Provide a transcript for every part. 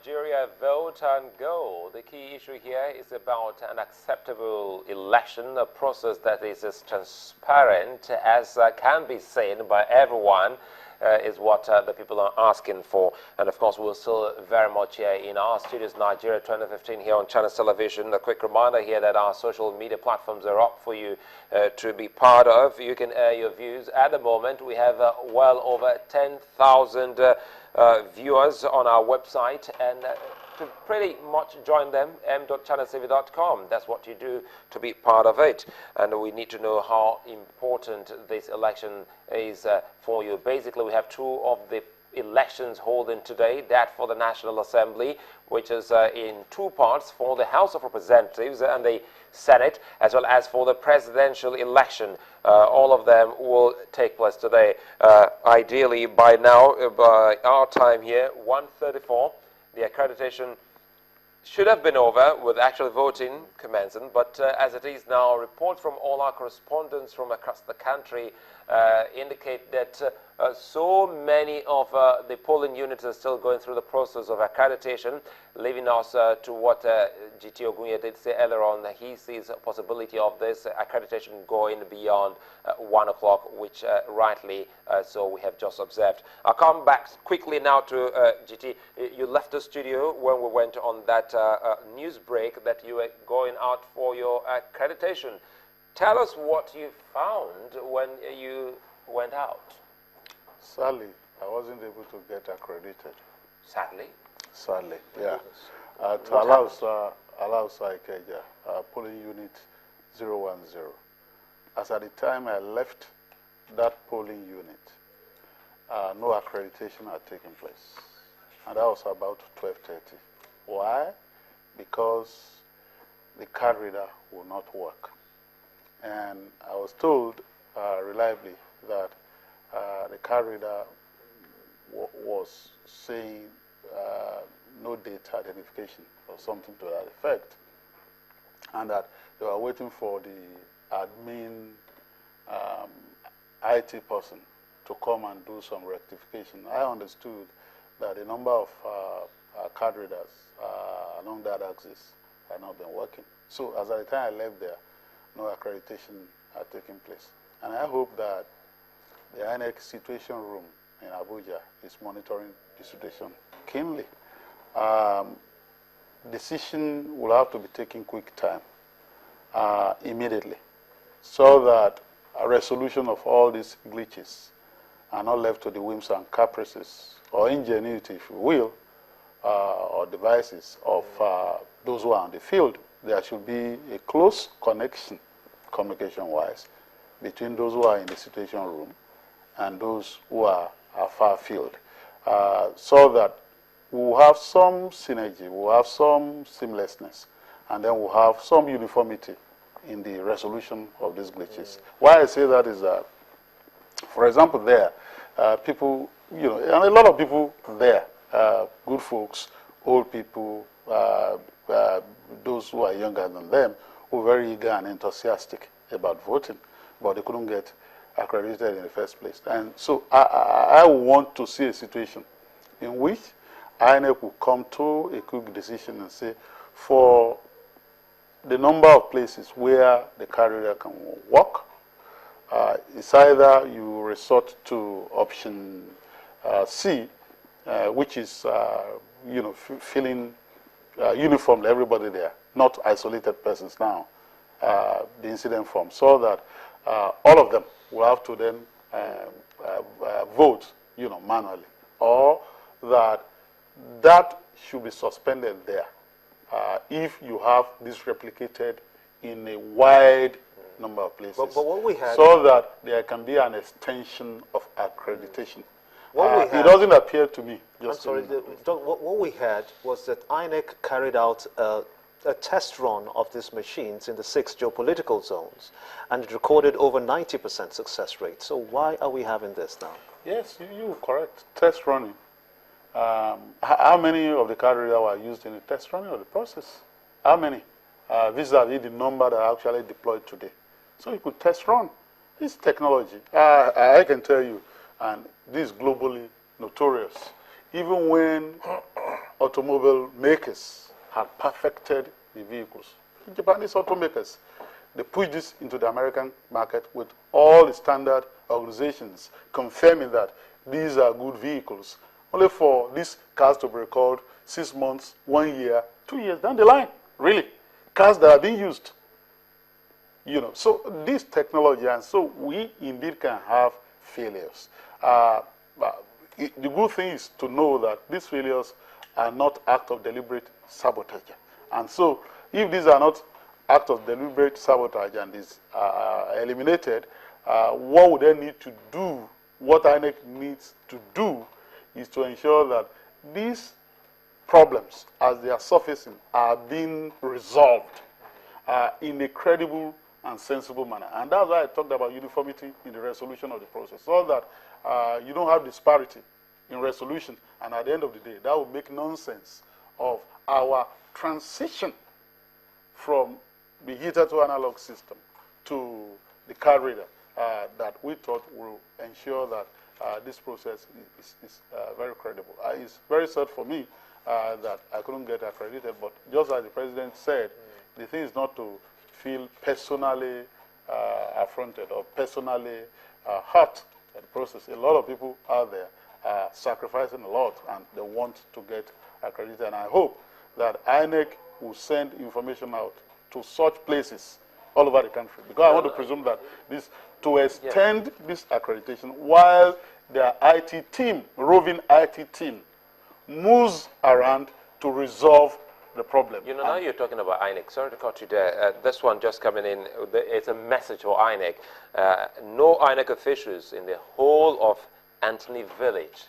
Nigeria, vote and go. The key issue here is about an acceptable election, a process that is as transparent as can be seen by everyone. Is what the people are asking for. And of course, we're still very much here in our studios, Nigeria 2015, here on Channels Television. A quick reminder here that our social media platforms are up for you to be part of. You can air your views. At the moment, we have well over 10,000 viewers on our website, and to pretty much join them, m.channelstv.com. That's what you do to be part of it. And we need to know how important this election is for you. Basically, we have two of the elections holding today, that for the National Assembly, which is in two parts, for the House of Representatives and the Senate, as well as for the presidential election. All of them will take place today. Ideally, by now, by our time here, 1:34, the accreditation should have been over with actual voting commencing, but as it is now, reports from all our correspondents from across the country indicate that so many of the polling units are still going through the process of accreditation, leaving us to what GT Ogunye did say earlier on. He sees a possibility of this accreditation going beyond 1 o'clock, which rightly so we have just observed. I'll come back quickly now to GT. You left the studio when we went on that news break that you were going out for your accreditation. Tell us what you found when you went out. Sadly, I wasn't able to get accredited. Sadly? Sadly, yeah. To allow Ikeja, polling unit 010. As at the time I left that polling unit, no accreditation had taken place. And that was about 12:30. Why? Because the card reader will not work. And I was told reliably that the card reader was saying no data identification or something to that effect, and that they were waiting for the admin IT person to come and do some rectification. I understood that the number of card readers along that axis had not been working. So as at the time I left there, no accreditation had taken place. And I hope that the INEC situation room in Abuja is monitoring the situation keenly. Decision will have to be taken quick time, immediately, so that a resolution of all these glitches are not left to the whims and caprices or ingenuity, if you will, or devices of those who are on the field. There should be a close connection, communication-wise, between those who are in the situation room and those who are far field, so that we'll have some synergy, we'll have some seamlessness, and then we'll have some uniformity in the resolution of these glitches. Why I say that is that, for example, there, people, you know, and a lot of people there, good folks, old people, those who are younger than them, were very eager and enthusiastic about voting, but they couldn't get accredited in the first place. And so I want to see a situation in which INEC will come to a quick decision and say, for the number of places where the carrier can work, it's either you resort to option C, which is you know, filling uniformly everybody there, not isolated persons now, the incident form, so that all of them will have to then vote, you know, manually, or that should be suspended there if you have this replicated in a wide number of places. But what we had, so that there can be an extension of accreditation. It doesn't appear to me. Just I'm sorry, what we had was that INEC carried out a test run of these machines in the 6 geopolitical zones, and it recorded over 90% success rate. So why are we having this now? Yes, you're correct. Test running. How many of the card readers were used in the test running of the process? How many? Vis-a-vis the number that are actually deployed today. So you could test run. It's technology. I can tell you, and this is globally notorious. Even when automobile makers had perfected the vehicles. The Japanese automakers, they pushed this into the American market with all the standard organizations confirming that these are good vehicles, only for these cars to be recalled 6 months, 1 year, 2 years down the line. Really, cars that are being used. So this technology, and so we indeed can have failures. But the good thing is to know that these failures are not acts of deliberate sabotage. And so if these are not acts of deliberate sabotage and is eliminated, what would they need to do, what INEC needs to do, is to ensure that these problems, as they are surfacing, are being resolved in a credible and sensible manner. And that's why I talked about uniformity in the resolution of the process, so that you don't have disparity in resolution, and at the end of the day, that will make nonsense of our transition from the hitherto analog system to the card reader that we thought will ensure that this process is very credible. It's very sad for me that I couldn't get accredited, but just as the president said, the thing is not to feel personally affronted or personally hurt at the process. A lot of people out there are sacrificing a lot, and they want to get accredited. And I hope that INEC will send information out to such places all over the country, because I want to presume that this, to extend this accreditation while their IT team, roving IT team, moves around to resolve the problem. Now you're talking about INEC. Sorry to cut you there. This one just coming in. It's a message for INEC. No INEC officials in the whole of Anthony Village.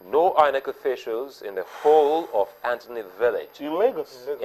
No INEC officials in the whole of Anthony Village. In Lagos.